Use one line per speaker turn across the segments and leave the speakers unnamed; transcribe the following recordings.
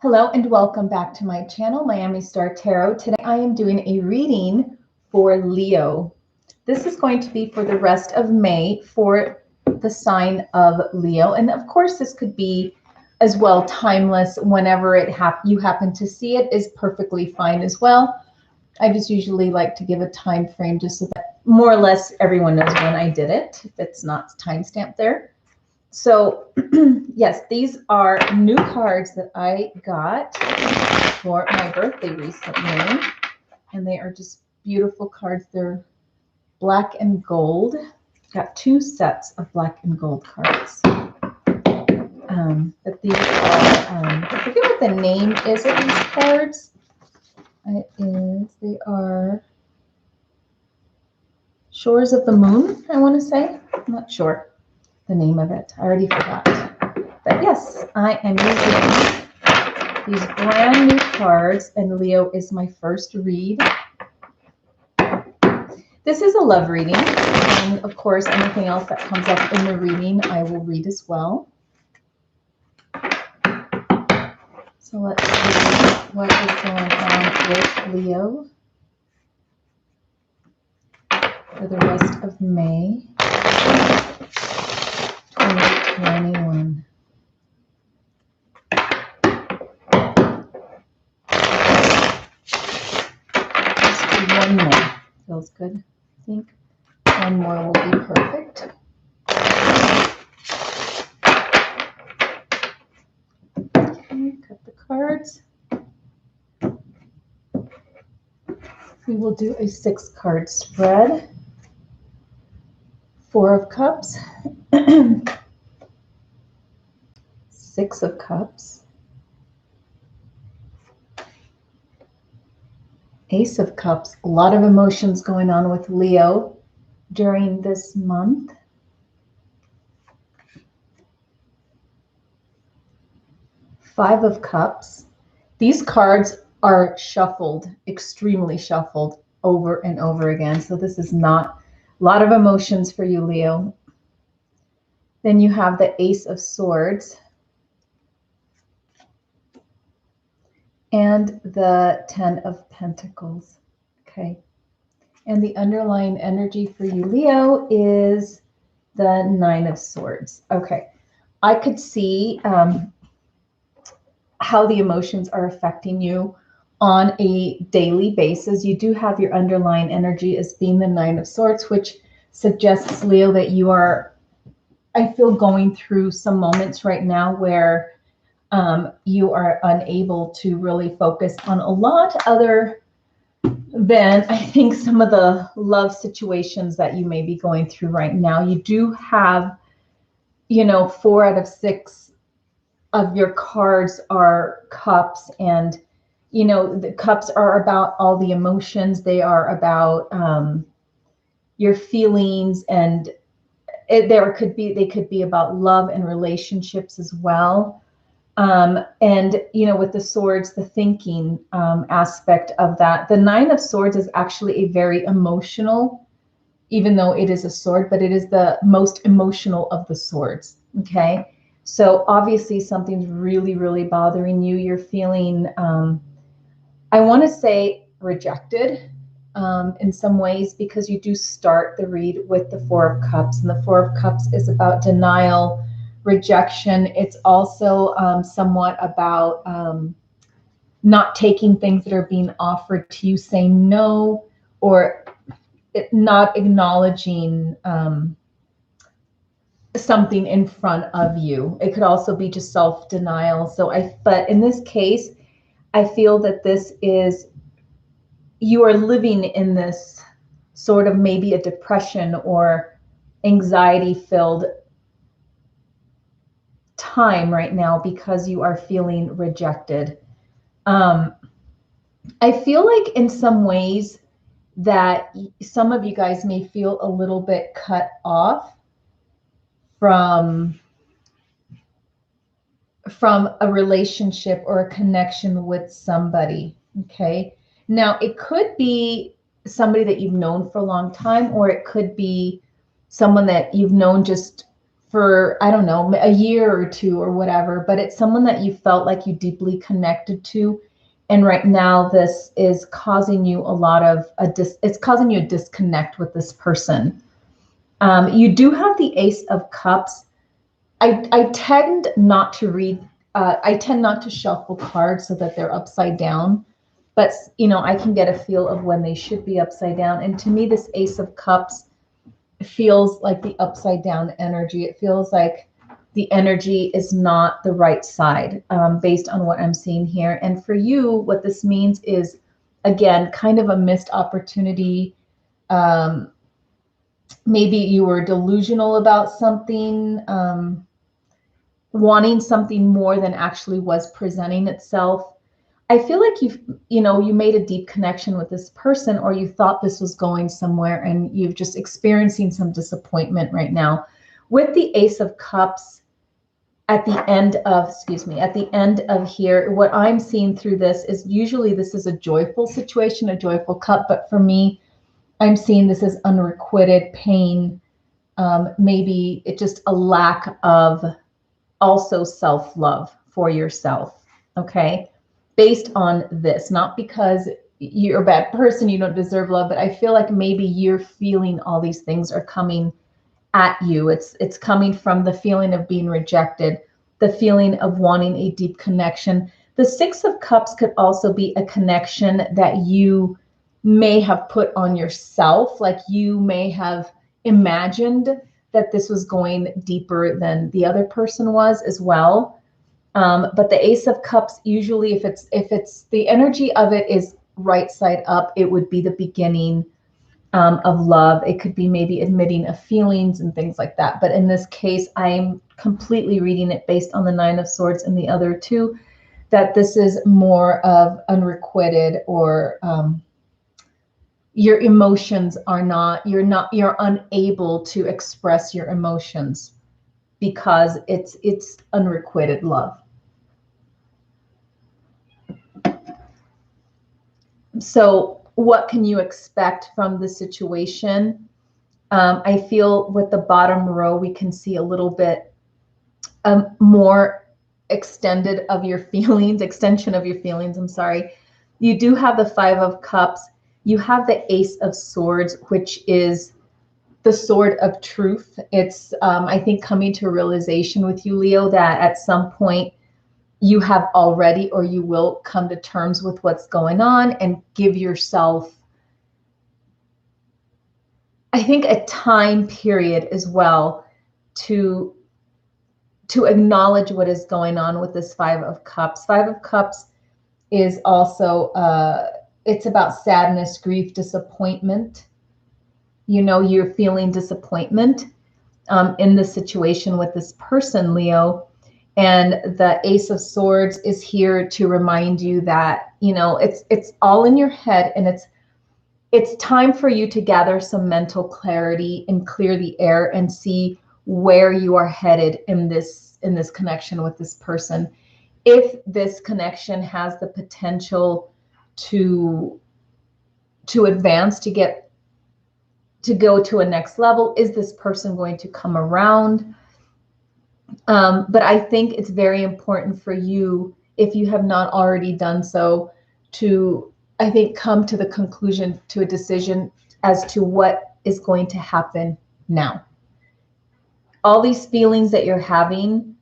Hello and welcome back to my channel, Miami Star Tarot. Today I am doing a reading for Leo. This is going to be for the rest of May for the sign of Leo. And of course, this could be as well timeless. Whenever you happen to see it is perfectly fine as well. I just usually like to give a time frame just so that more or less everyone knows when I did it, if it's not timestamped there. So yes, these are new cards that I got for my birthday recently, and they are just beautiful cards. They're black and gold. Got two sets of black and gold cards. But these are, I forget what the name is of these cards. They are Shores of the Moon, I want to say. I'm not sure the name of it. I already forgot. But yes, I am using these brand new cards, and Leo is my first read. This is a love reading, and of course, anything else that comes up in the reading, I will read as well. So let's see what is going on with Leo for the rest of May 2021. One more. Feels good, I think. One more will be perfect. Okay, cut the cards. We will do a 6-card spread. 4 of Cups. 6 of Cups. Ace of Cups. A lot of emotions going on with Leo during this month. 5 of Cups. These cards are shuffled, extremely shuffled over and over again. So this is not a lot of emotions for you, Leo. Then you have the Ace of Swords and the 10 of Pentacles. Okay. And the underlying energy for you, Leo, is the 9 of Swords. Okay. I could see how the emotions are affecting you on a daily basis. You do have your underlying energy as being the 9 of Swords, which suggests, Leo, that you are, I feel, going through some moments right now where you are unable to really focus on a lot other than, I think, some of the love situations that you may be going through right now. You do have, 4 out of 6 of your cards are cups, and the cups are about all the emotions. They are about your feelings, and they could be about love and relationships as well. And with the swords, the thinking aspect of that. The 9 of Swords is actually a very emotional, even though it is a sword, but it is the most emotional of the swords. Okay. So obviously something's really, really bothering you. You're feeling, I want to say, rejected in some ways, because you do start the read with the 4 of Cups, and the 4 of Cups is about denial, rejection. It's also somewhat about not taking things that are being offered to you, saying no, or not acknowledging something in front of you. It could also be just self-denial. But in this case, I feel that this is, you are living in this sort of maybe a depression or anxiety-filled time right now because you are feeling rejected. I feel like in some ways that some of you guys may feel a little bit cut off from a relationship or a connection with somebody. Okay. Now it could be somebody that you've known for a long time, or it could be someone that you've known just for, I don't know, a year or two or whatever, but it's someone that you felt like you deeply connected to. And right now this is causing you a lot of it's causing you a disconnect with this person. You do have the Ace of Cups. I tend not to read, I tend not to shuffle cards so that they're upside down, but you know, I can get a feel of when they should be upside down. And to me, this Ace of Cups feels like the upside down energy. It feels like the energy is not the right side, based on what I'm seeing here. And for you, what this means is, again, kind of a missed opportunity. Maybe you were delusional about something, wanting something more than actually was presenting itself. I feel like you made a deep connection with this person, or you thought this was going somewhere, and you're just experiencing some disappointment right now. With the Ace of Cups at the end of here, what I'm seeing through this is usually this is a joyful situation, a joyful cup, but for me, I'm seeing this as unrequited pain. Maybe it's just a lack of also self-love for yourself. Okay. Based on this, not because you're a bad person, you don't deserve love, but I feel like maybe you're feeling all these things are coming at you. It's coming from the feeling of being rejected, the feeling of wanting a deep connection. The Six of Cups could also be a connection that you may have put on yourself. Like you may have imagined that this was going deeper than the other person was as well. But the Ace of Cups, usually if it's the energy of it is right side up, it would be the beginning of love. It could be maybe admitting of feelings and things like that. But in this case, I'm completely reading it based on the Nine of Swords and the other two, that this is more of unrequited, or your emotions are not, you're unable to express your emotions because it's unrequited love. So what can you expect from the situation? I feel with the bottom row, we can see a little bit more extension of your feelings, I'm sorry. You do have the Five of Cups. You have the Ace of Swords, which is the sword of truth. It's, I think, coming to a realization with you, Leo, that at some point you have already, or you will come to terms with what's going on and give yourself, I think, a time period as well to acknowledge what is going on with this Five of Cups. Five of Cups is also, it's about sadness, grief, disappointment. You know, you're feeling disappointment in the situation with this person, Leo. And the Ace of Swords is here to remind you that, you know, it's all in your head, and it's time for you to gather some mental clarity and clear the air and see where you are headed in this connection with this person. If this connection has the potential to advance, to go to a next level, is this person going to come around? But I think it's very important for you, if you have not already done so, to, I think, come to the conclusion, to a decision as to what is going to happen now. All these feelings that you're having,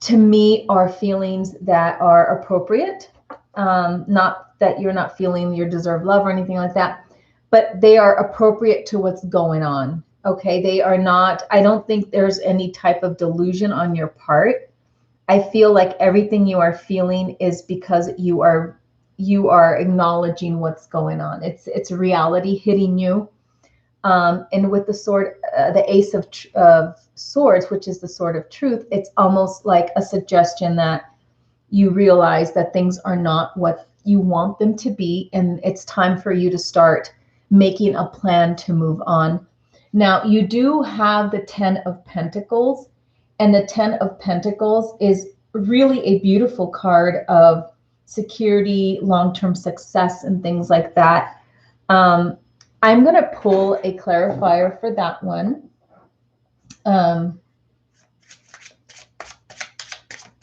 to me, are feelings that are appropriate. Not that you're not feeling you deserve love or anything like that, but they are appropriate to what's going on. Okay, they are not, I don't think there's any type of delusion on your part. I feel like everything you are feeling is because you are acknowledging what's going on. It's reality hitting you. And with the sword, the Ace of Swords, which is the sword of truth, it's almost like a suggestion that you realize that things are not what you want them to be, and it's time for you to start making a plan to move on. Now, you do have the Ten of Pentacles, and the Ten of Pentacles is really a beautiful card of security, long-term success, and things like that. I'm going to pull a clarifier for that one.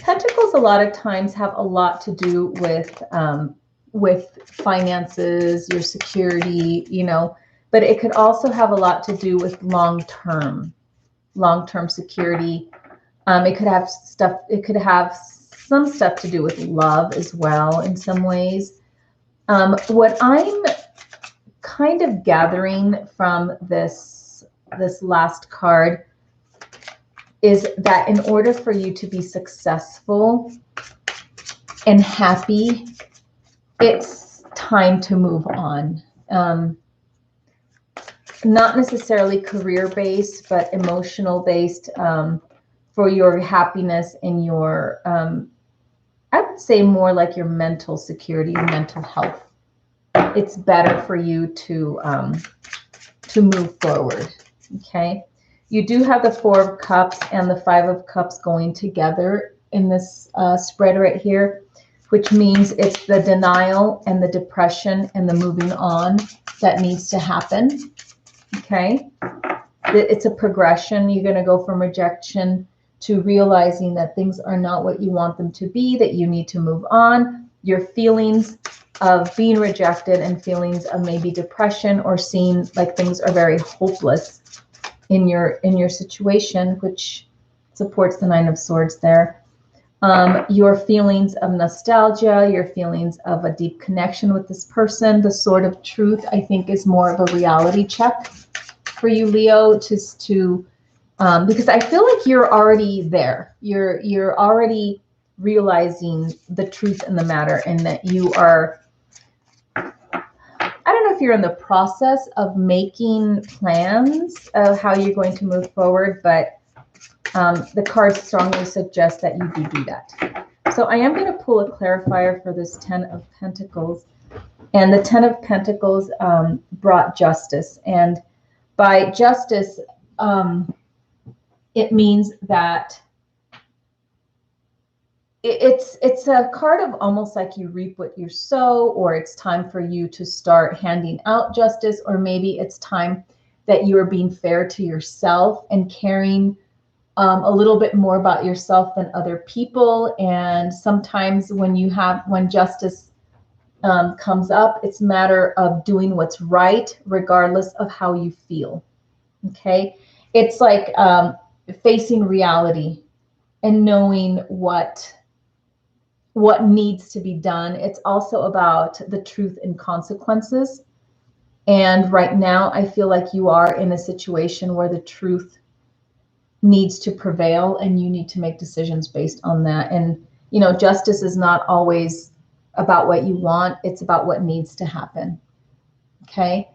Pentacles a lot of times have a lot to do with finances, your security, you know, but it could also have a lot to do with long-term security. It could have stuff, it could have some stuff to do with love as well in some ways. What I'm kind of gathering from this last card is that in order for you to be successful and happy, it's time to move on. Not necessarily career-based, but emotional-based, for your happiness and your, I would say more like your mental security, your mental health. It's better for you to move forward, okay? You do have the Four of Cups and the Five of Cups going together in this spread right here, which means it's the denial and the depression and the moving on that needs to happen, okay? It's a progression. You're going to go from rejection to realizing that things are not what you want them to be, that you need to move on. Your feelings of being rejected and feelings of maybe depression or seeing like things are very hopeless in your situation, which supports the Nine of Swords there. Your feelings of nostalgia, your feelings of a deep connection with this person. The Sword of Truth, I think, is more of a reality check for you, Leo, because I feel like you're already there. You're already realizing the truth in the matter, and that you are, I don't know if you're in the process of making plans of how you're going to move forward, but the cards strongly suggest that you do that. So I am going to pull a clarifier for this Ten of Pentacles. And the Ten of Pentacles brought justice. And by justice, it means that it's a card of almost like you reap what you sow, or it's time for you to start handing out justice, or maybe it's time that you are being fair to yourself and caring a little bit more about yourself than other people. And sometimes when justice comes up, it's a matter of doing what's right, regardless of how you feel. Okay. It's like facing reality and knowing what needs to be done. It's also about the truth and consequences. And right now, I feel like you are in a situation where the truth needs to prevail and you need to make decisions based on that. And, you know, justice is not always about what you want. It's about what needs to happen. Okay.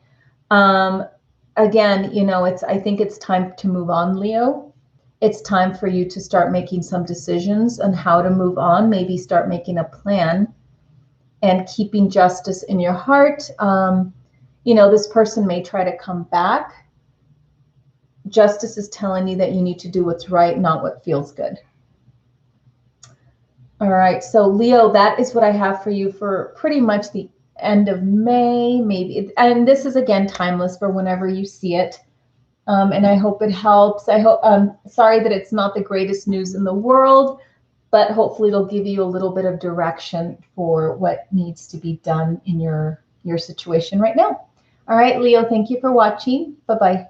Again, you know, I think it's time to move on, Leo. It's time for you to start making some decisions on how to move on. Maybe start making a plan and keeping justice in your heart. You know, this person may try to come back. Justice is telling you that you need to do what's right, not what feels good. All right, so Leo, that is what I have for you for pretty much the end of May, maybe. And this is, again, timeless for whenever you see it. And I hope it helps. Sorry that it's not the greatest news in the world, but hopefully it'll give you a little bit of direction for what needs to be done in your situation right now. All right, Leo, thank you for watching. Bye-bye.